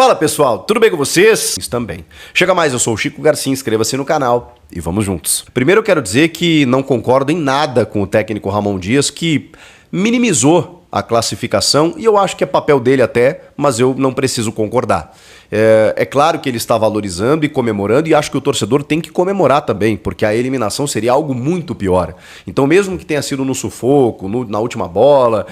Fala pessoal, tudo bem com vocês? Também. Chega mais, eu sou o Chico Garcia, inscreva-se no canal e vamos juntos. Primeiro eu quero dizer que não concordo em nada com o técnico Ramon Dias, que minimizou a classificação e eu acho que é papel dele até, mas eu não preciso concordar. É claro que ele está valorizando e comemorando e acho que o torcedor tem que comemorar também, porque a eliminação seria algo muito pior. Então mesmo que tenha sido no sufoco, na última bola,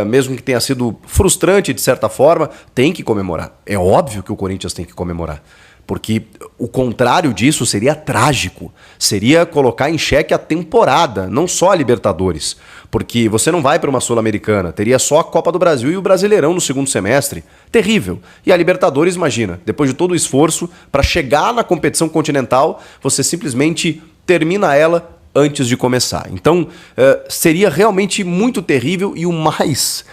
mesmo que tenha sido frustrante de certa forma, tem que comemorar. É óbvio que o Corinthians tem que comemorar. Porque o contrário disso seria trágico. Seria colocar em xeque a temporada, não só a Libertadores. Porque você não vai para uma Sul-Americana, teria só a Copa do Brasil e o Brasileirão no segundo semestre. Terrível. E a Libertadores, imagina, depois de todo o esforço, para chegar na competição continental, você simplesmente termina ela antes de começar. Então, seria realmente muito terrível e o mais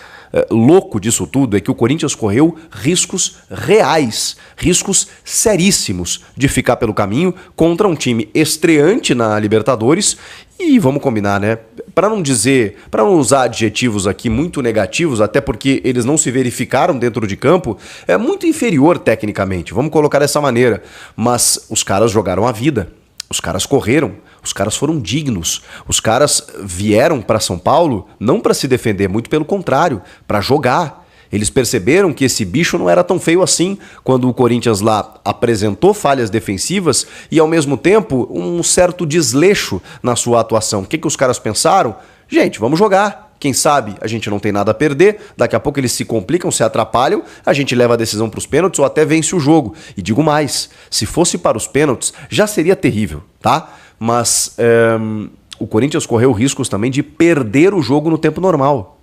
louco disso tudo é que o Corinthians correu riscos reais, riscos seríssimos de ficar pelo caminho contra um time estreante na Libertadores e vamos combinar, né? Para não usar adjetivos aqui muito negativos, até porque eles não se verificaram dentro de campo, é muito inferior tecnicamente, vamos colocar dessa maneira, mas os caras jogaram a vida. Os caras correram, os caras foram dignos, os caras vieram para São Paulo não para se defender, muito pelo contrário, para jogar. Eles perceberam que esse bicho não era tão feio assim quando o Corinthians lá apresentou falhas defensivas e ao mesmo tempo um certo desleixo na sua atuação. O que os caras pensaram? Gente, vamos jogar. Quem sabe a gente não tem nada a perder, daqui a pouco eles se complicam, se atrapalham, a gente leva a decisão para os pênaltis ou até vence o jogo. E digo mais, se fosse para os pênaltis já seria terrível, tá? Mas o Corinthians correu riscos também de perder o jogo no tempo normal.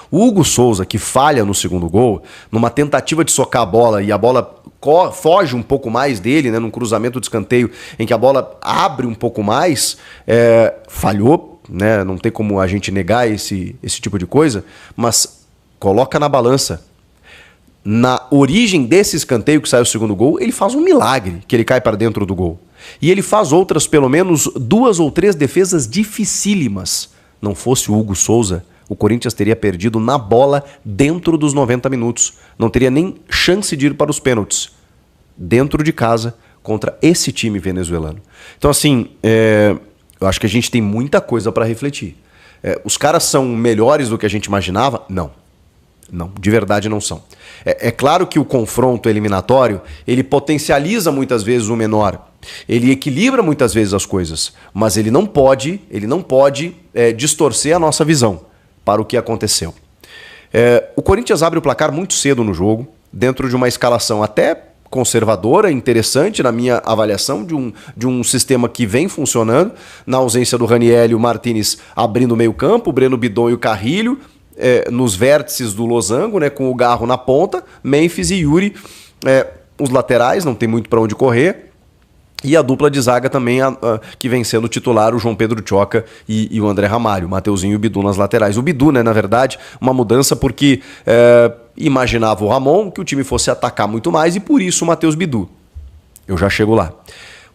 O Hugo Souza, que falha no segundo gol, numa tentativa de socar a bola e a bola foge um pouco mais dele, né, num cruzamento de escanteio em que a bola abre um pouco mais, falhou, né? Não tem como a gente negar esse tipo de coisa, mas coloca na balança. Na origem desse escanteio que sai o segundo gol, ele faz um milagre, que ele cai para dentro do gol. E ele faz outras, pelo menos 2 ou 3 defesas dificílimas. Não fosse o Hugo Souza, o Corinthians teria perdido na bola dentro dos 90 minutos. Não teria nem chance de ir para os pênaltis. Dentro de casa, contra esse time venezuelano. Então assim, eu acho que a gente tem muita coisa para refletir. Os caras são melhores do que a gente imaginava? Não. Não, de verdade não são. É claro que o confronto eliminatório, ele potencializa muitas vezes o menor. Ele equilibra muitas vezes as coisas. Mas ele não pode distorcer a nossa visão para o que aconteceu. O Corinthians abre o placar muito cedo no jogo, dentro de uma escalação até conservadora, interessante na minha avaliação de um sistema que vem funcionando, na ausência do Raniel e o Martínez abrindo o meio campo, o Breno Bidon e o Carrilho, nos vértices do losango, né, com o Garro na ponta, Memphis e Yuri, os laterais, não tem muito para onde correr, e a dupla de zaga também, que vem sendo titular, o João Pedro Tchoca e o André Ramalho, o Mateuzinho e o Bidu nas laterais. O Bidu, né, na verdade, uma mudança porque imaginava o Ramon que o time fosse atacar muito mais e por isso o Matheus Bidu. Eu já chego lá.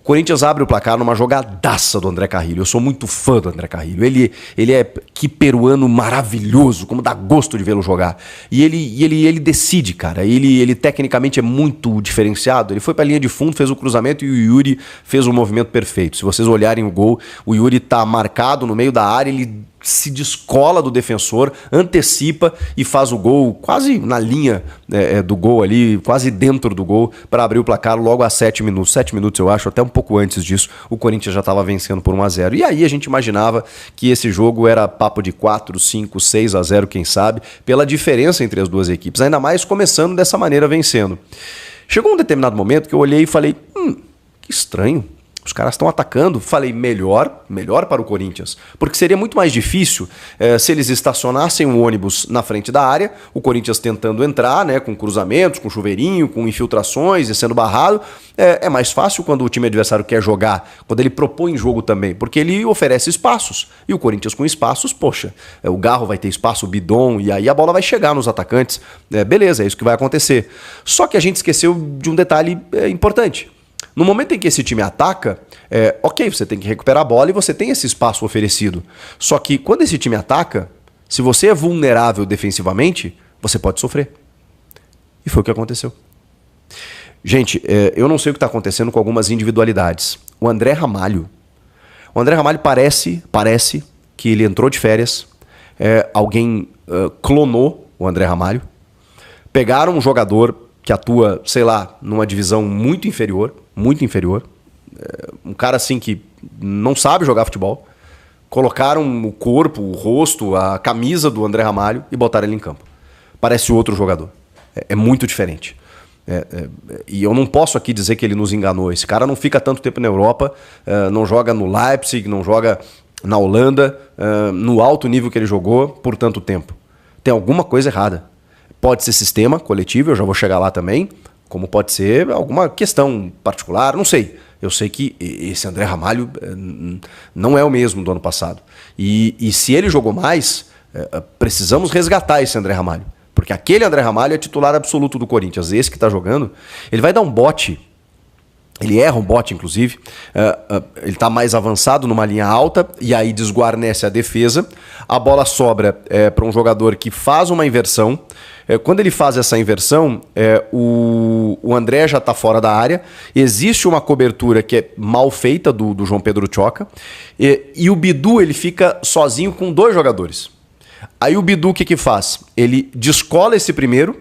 O Corinthians abre o placar numa jogadaça do André Carrilho. Eu sou muito fã do André Carrilho. Ele é que peruano maravilhoso, como dá gosto de vê-lo jogar. E ele decide, cara. Ele tecnicamente é muito diferenciado. Ele foi pra linha de fundo, fez o cruzamento e o Yuri fez o movimento perfeito. Se vocês olharem o gol, o Yuri tá marcado no meio da área, ele se descola do defensor, antecipa e faz o gol quase na linha do gol ali, quase dentro do gol, para abrir o placar logo a 7 minutos. 7 minutos eu acho, até um pouco antes disso, o Corinthians já estava vencendo por 1-0. E aí a gente imaginava que esse jogo era papo de 4, 5, 6-0, quem sabe, pela diferença entre as duas equipes, ainda mais começando dessa maneira vencendo. Chegou um determinado momento que eu olhei e falei, que estranho. Os caras estão atacando, falei, melhor para o Corinthians. Porque seria muito mais difícil se eles estacionassem um ônibus na frente da área, o Corinthians tentando entrar, né, com cruzamentos, com chuveirinho, com infiltrações e sendo barrado. É mais fácil quando o time adversário quer jogar, quando ele propõe jogo também, porque ele oferece espaços. E o Corinthians com espaços, poxa, o Garro vai ter espaço, o Bidon, e aí a bola vai chegar nos atacantes. Beleza, é isso que vai acontecer. Só que a gente esqueceu de um detalhe importante. No momento em que esse time ataca, ok, você tem que recuperar a bola e você tem esse espaço oferecido. Só que quando esse time ataca, se você é vulnerável defensivamente, você pode sofrer. E foi o que aconteceu. Gente, eu não sei o que está acontecendo com algumas individualidades. O André Ramalho parece que ele entrou de férias, alguém clonou o André Ramalho, pegaram um jogador que atua, sei lá, numa divisão muito inferior, um cara assim que não sabe jogar futebol, colocaram o corpo, o rosto, a camisa do André Ramalho e botaram ele em campo. Parece outro jogador. É muito diferente. E eu não posso aqui dizer que ele nos enganou. Esse cara não fica tanto tempo na Europa, não joga no Leipzig, não joga na Holanda, no alto nível que ele jogou por tanto tempo. Tem alguma coisa errada. Pode ser sistema coletivo, eu já vou chegar lá também, como pode ser alguma questão particular, não sei. Eu sei que esse André Ramalho não é o mesmo do ano passado. E se ele jogou mais, precisamos resgatar esse André Ramalho. Porque aquele André Ramalho é titular absoluto do Corinthians. Esse que está jogando, ele vai dar um bote. Ele erra um bote, inclusive. Ele está mais avançado numa linha alta e aí desguarnece a defesa. A bola sobra para um jogador que faz uma inversão. Quando ele faz essa inversão, o André já está fora da área. Existe uma cobertura que é mal feita do João Pedro Tchoca. E o Bidu ele fica sozinho com 2 jogadores. Aí o Bidu o que faz? Ele descola esse primeiro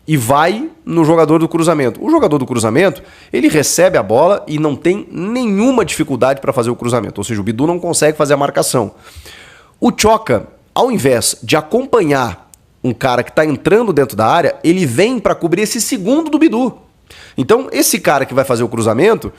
e vai no jogador do cruzamento. O jogador do cruzamento, ele recebe a bola e não tem nenhuma dificuldade para fazer o cruzamento. Ou seja, o Bidu não consegue fazer a marcação. O Tchoca, ao invés de acompanhar um cara que está entrando dentro da área, ele vem para cobrir esse segundo do Bidu. Então, esse cara que vai fazer o cruzamento,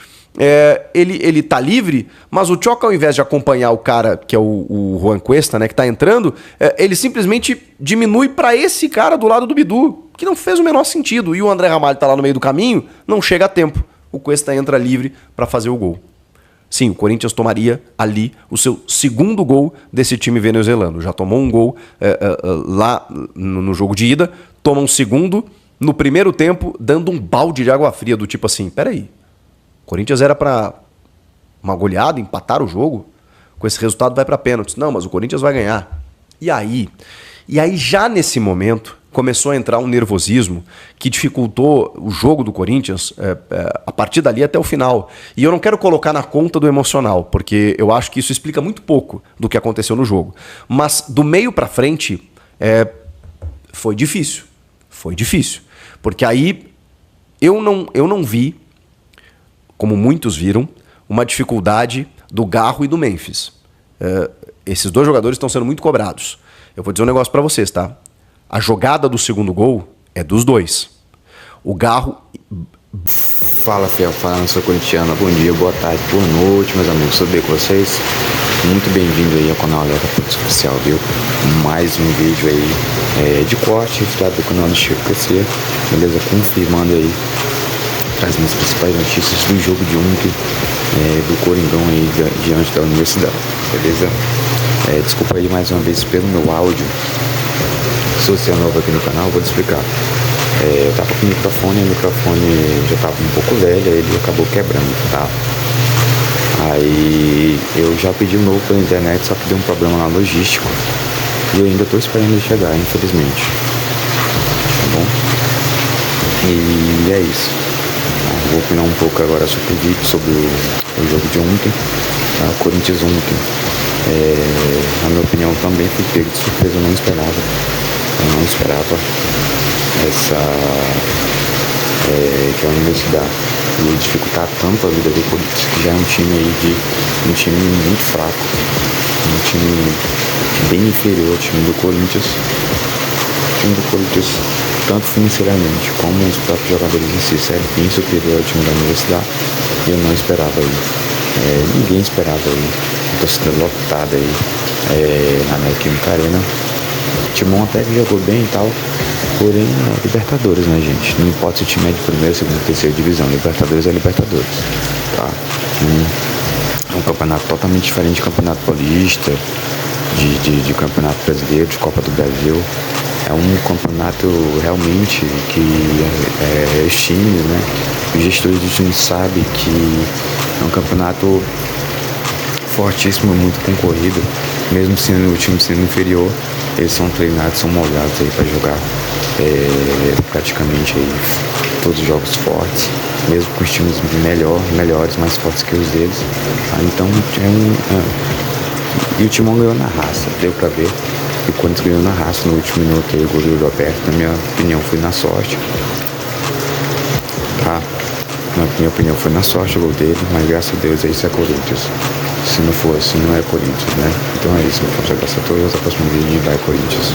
ele tá livre, mas o Tchoca, ao invés de acompanhar o cara, que é o Juan Cuesta, né, que tá entrando, ele simplesmente diminui para esse cara do lado do Bidu, que não fez o menor sentido. E o André Ramalho tá lá no meio do caminho, não chega a tempo. O Cuesta entra livre para fazer o gol. Sim, o Corinthians tomaria ali o seu segundo gol desse time venezuelano. Já tomou um gol lá no jogo de ida, toma um segundo no primeiro tempo, dando um balde de água fria, do tipo assim, peraí, o Corinthians era para uma goleada, empatar o jogo, com esse resultado vai para pênaltis. Não, mas o Corinthians vai ganhar. E aí já nesse momento, começou a entrar um nervosismo que dificultou o jogo do Corinthians a partir dali até o final. E eu não quero colocar na conta do emocional, porque eu acho que isso explica muito pouco do que aconteceu no jogo. Mas do meio para frente, foi difícil. Foi difícil. Porque aí eu não vi, como muitos viram, uma dificuldade do Garro e do Memphis. Esses 2 jogadores estão sendo muito cobrados. Eu vou dizer um negócio para vocês, tá? A jogada do segundo gol é dos 2. O Garro... Fala, Fiel. Fala, sou corintiano. Bom dia, boa tarde, boa noite, meus amigos. Tudo bem com vocês? Muito bem-vindo aí ao canal Alerta Pontos Oficial, viu? Mais um vídeo aí de corte retirado do canal do Chico PC. Beleza? Confirmando aí, trazendo as principais notícias do jogo de ontem, do Coringão aí diante da Universidade. Beleza? Desculpa aí mais uma vez pelo meu áudio. Se você é novo aqui no canal, vou te explicar. Eu tava com o microfone já tava um pouco velho, ele acabou quebrando, tá? Aí eu já pedi um novo pela internet, só que deu um problema na logística. E eu ainda tô esperando ele chegar, infelizmente. Tá bom? E é isso. Vou opinar um pouco agora sobre o vídeo, sobre o jogo de ontem. O Corinthians ontem, na minha opinião, também foi pego de surpresa, eu não esperava. Eu não esperava que a Universidade ia dificultar tanto a vida do Corinthians, que já é um time aí um time muito fraco, um time bem inferior ao time do Corinthians. O time do Corinthians, tanto financeiramente como os próprios jogadores em si, é bem superior ao time da Universidade. E eu não esperava aí. Ninguém esperava aí. A torcida lotada aí na Neoquímica Arena. O Timão até que jogou bem e tal, porém é Libertadores, né, gente? Não importa se o time é de primeira, segunda, terceira divisão, Libertadores é Libertadores, tá? É um campeonato totalmente diferente de campeonato paulista, de campeonato brasileiro, de Copa do Brasil. É um campeonato realmente que os times, né? Os gestores do time sabem que é um campeonato fortíssimo, muito concorrido, mesmo sendo o time sendo inferior. eles são treinados, são moldados aí para jogar praticamente aí todos os jogos fortes, mesmo com os times melhores, mais fortes que os deles. Então e o Timão ganhou na raça, deu pra ver. E o Corinthians ganhou na raça no último minuto aí, o goleiro aberto, na minha opinião foi na sorte. Tá? Na minha opinião foi na sorte o gol dele, mas graças a Deus isso é Corinthians. Se não for assim, não é Corinthians, né? Então é isso, meu forte abraço a todos, até o próximo vídeo, vai Corinthians.